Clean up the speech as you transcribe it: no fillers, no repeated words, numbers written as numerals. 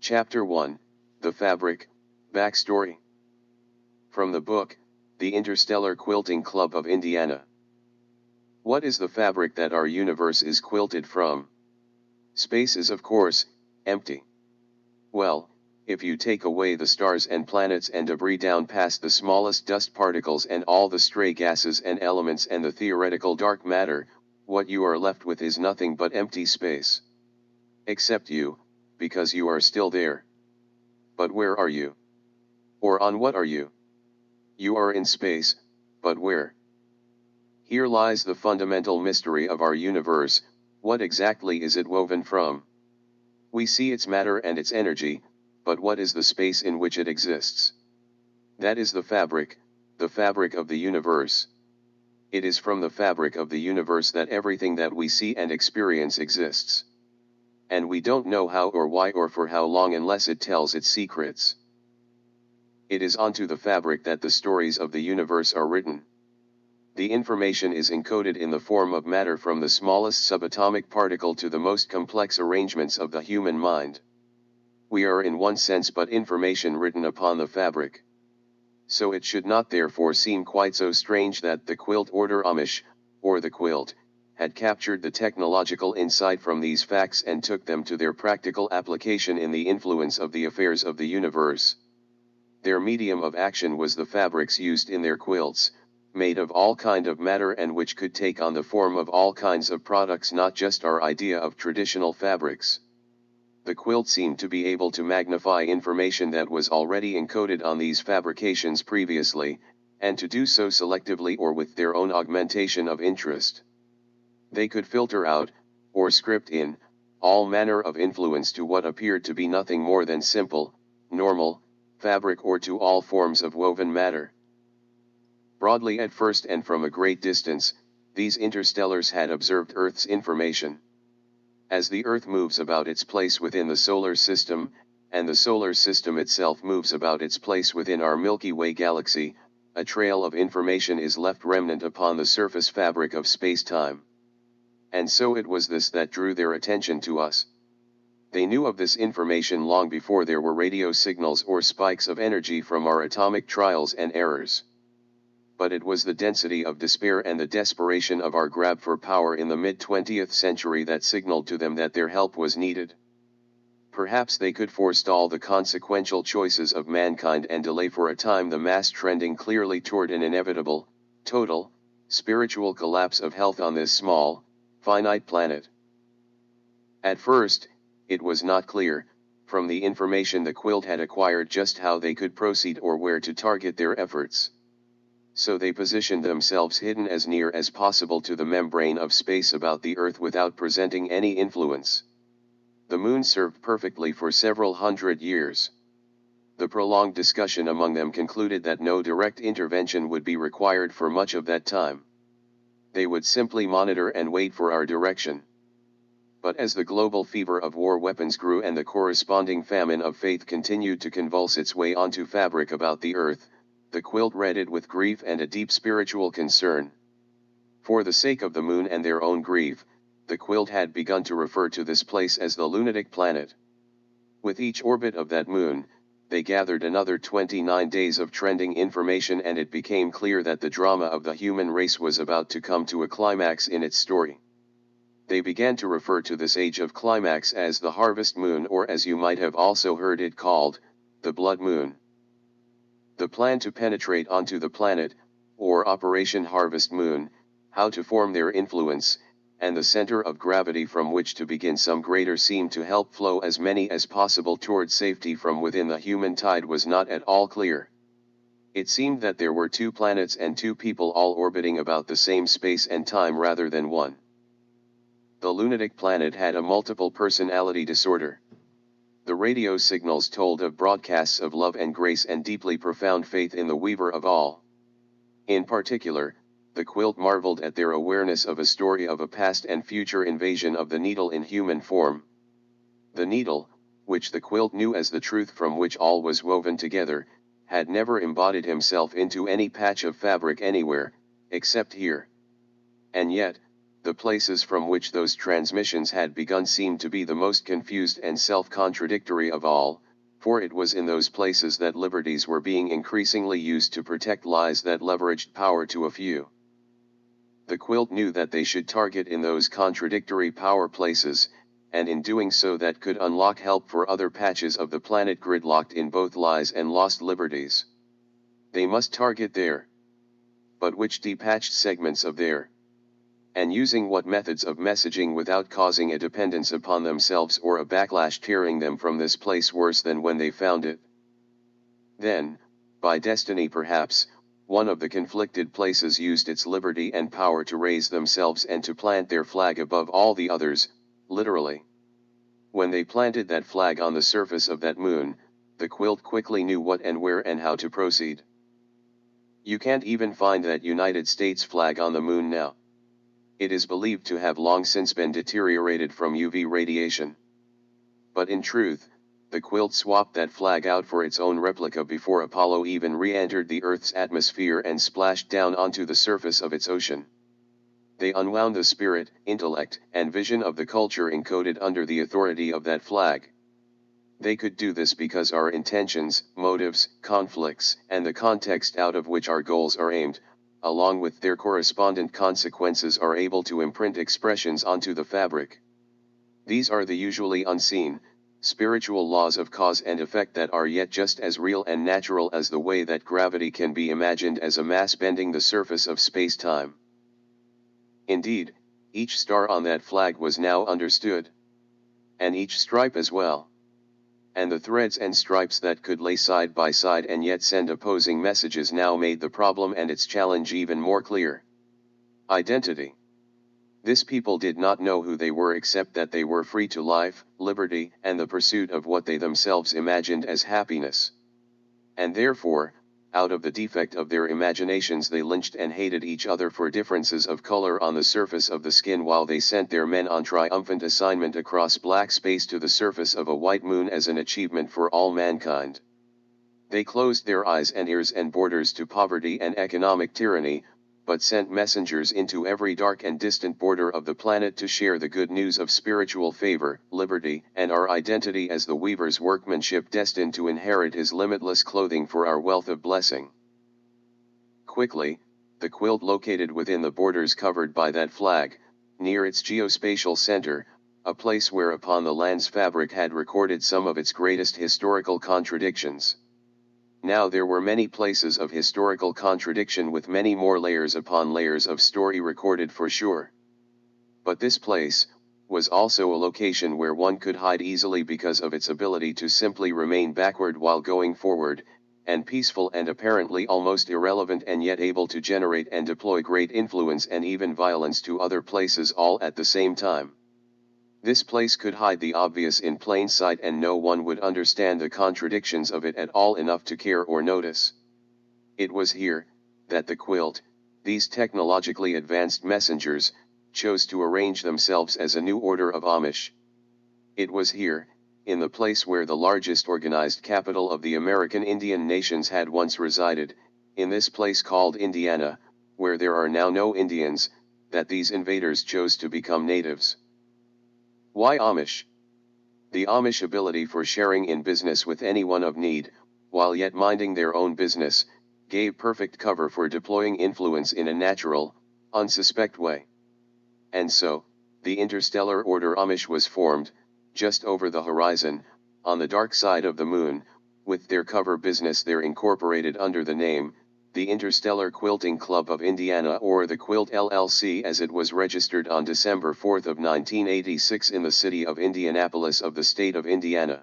Chapter 1, The Fabric, Backstory. From the book, The Interstellar Quilting Club of Indiana. What is the fabric that our universe is quilted from? Space is, of course, empty. Well, if you take away the stars and planets and debris down past the smallest dust particles and all the stray gases and elements and the theoretical dark matter, what you are left with is nothing but empty space. Except you, because you are still there. But where are you? Or on what are you? You are in space, but where? Here lies the fundamental mystery of our universe. What exactly is it woven from? We see its matter and its energy, but what is the space in which it exists? That is the fabric of the universe. It is from the fabric of the universe that everything that we see and experience exists. And we don't know how or why or for how long unless it tells its secrets. It is onto the fabric that the stories of the universe are written. The information is encoded in the form of matter from the smallest subatomic particle to the most complex arrangements of the human mind. We are in one sense but information written upon the fabric. So it should not therefore seem quite so strange that the quilt order Amish, or the quilt, had captured the technological insight from these facts and took them to their practical application in the influence of the affairs of the universe. Their medium of action was the fabrics used in their quilts, made of all kind of matter and which could take on the form of all kinds of products, not just our idea of traditional fabrics. The quilt seemed to be able to magnify information that was already encoded on these fabrications previously, and to do so selectively or with their own augmentation of interest. They could filter out, or script in, all manner of influence to what appeared to be nothing more than simple, normal, fabric or to all forms of woven matter. Broadly at first and from a great distance, these interstellars had observed Earth's information. As the Earth moves about its place within the solar system, and the solar system itself moves about its place within our Milky Way galaxy, a trail of information is left remnant upon the surface fabric of space-time. And so it was this that drew their attention to us. They knew of this information long before there were radio signals or spikes of energy from our atomic trials and errors. But it was the density of despair and the desperation of our grab for power in the mid-20th century that signaled to them that their help was needed. Perhaps they could forestall the consequential choices of mankind and delay for a time the mass trending clearly toward an inevitable, total, spiritual collapse of health on this small, finite planet. At first, it was not clear, from the information the quilt had acquired, just how they could proceed or where to target their efforts. So they positioned themselves hidden as near as possible to the membrane of space about the Earth without presenting any influence. The moon served perfectly for several hundred years. The prolonged discussion among them concluded that no direct intervention would be required for much of that time. They would simply monitor and wait for our direction. But as the global fever of war weapons grew and the corresponding famine of faith continued to convulse its way onto fabric about the Earth, the quilt read it with grief and a deep spiritual concern. For the sake of the moon and their own grief, the quilt had begun to refer to this place as the lunatic planet. With each orbit of that moon, they gathered another 29 days of trending information, and it became clear that the drama of the human race was about to come to a climax in its story. They began to refer to this age of climax as the harvest moon, or as you might have also heard it called, the blood moon. The plan to penetrate onto the planet, or Operation Harvest Moon, how to form their influence, and the center of gravity from which to begin some greater seemed to help flow as many as possible toward safety from within the human tide was not at all clear. It seemed that there were two planets and two people all orbiting about the same space and time rather than one. The lunatic planet had a multiple personality disorder. The radio signals told of broadcasts of love and grace and deeply profound faith in the weaver of all. In particular, the quilt marveled at their awareness of a story of a past and future invasion of the needle in human form. The needle, which the quilt knew as the truth from which all was woven together, had never embodied himself into any patch of fabric anywhere, except here. And yet, the places from which those transmissions had begun seemed to be the most confused and self-contradictory of all, for it was in those places that liberties were being increasingly used to protect lies that leveraged power to a few. The quilt knew that they should target in those contradictory power places, and in doing so that could unlock help for other patches of the planet gridlocked in both lies and lost liberties. They must target there. But which detached segments of there? And using what methods of messaging without causing a dependence upon themselves or a backlash tearing them from this place worse than when they found it? Then, by destiny perhaps, one of the conflicted places used its liberty and power to raise themselves and to plant their flag above all the others, literally. When they planted that flag on the surface of that moon, the quilt quickly knew what and where and how to proceed. You can't even find that United States flag on the moon now. It is believed to have long since been deteriorated from UV radiation. But in truth, the quilt swapped that flag out for its own replica before Apollo even re-entered the Earth's atmosphere and splashed down onto the surface of its ocean. They unwound the spirit, intellect, and vision of the culture encoded under the authority of that flag. They could do this because our intentions, motives, conflicts, and the context out of which our goals are aimed, along with their correspondent consequences, are able to imprint expressions onto the fabric. These are the usually unseen, spiritual laws of cause and effect that are yet just as real and natural as the way that gravity can be imagined as a mass bending the surface of space-time. Indeed, each star on that flag was now understood. And each stripe as well. And the threads and stripes that could lay side by side and yet send opposing messages now made the problem and its challenge even more clear. Identity. This people did not know who they were except that they were free to life, liberty, and the pursuit of what they themselves imagined as happiness. And therefore, out of the defect of their imaginations they lynched and hated each other for differences of color on the surface of the skin while they sent their men on triumphant assignment across black space to the surface of a white moon as an achievement for all mankind. They closed their eyes and ears and borders to poverty and economic tyranny, but sent messengers into every dark and distant border of the planet to share the good news of spiritual favor, liberty, and our identity as the weaver's workmanship destined to inherit his limitless clothing for our wealth of blessing. Quickly, the quilt located within the borders covered by that flag, near its geospatial center, a place where upon the land's fabric had recorded some of its greatest historical contradictions. Now there were many places of historical contradiction with many more layers upon layers of story recorded for sure. But this place was also a location where one could hide easily because of its ability to simply remain backward while going forward, and peaceful and apparently almost irrelevant and yet able to generate and deploy great influence and even violence to other places all at the same time. This place could hide the obvious in plain sight and no one would understand the contradictions of it at all enough to care or notice. It was here that the quilt, these technologically advanced messengers, chose to arrange themselves as a new order of Amish. It was here, in the place where the largest organized capital of the American Indian nations had once resided, in this place called Indiana, where there are now no Indians, that these invaders chose to become natives. Why Amish? The Amish ability for sharing in business with anyone of need, while yet minding their own business, gave perfect cover for deploying influence in a natural, unsuspect way. And so, the interstellar order Amish was formed, just over the horizon, on the dark side of the moon, with their cover business there incorporated under the name, the Interstellar Quilting Club of Indiana, or the Quilt LLC as it was registered on December 4 of 1986 in the city of Indianapolis of the state of Indiana.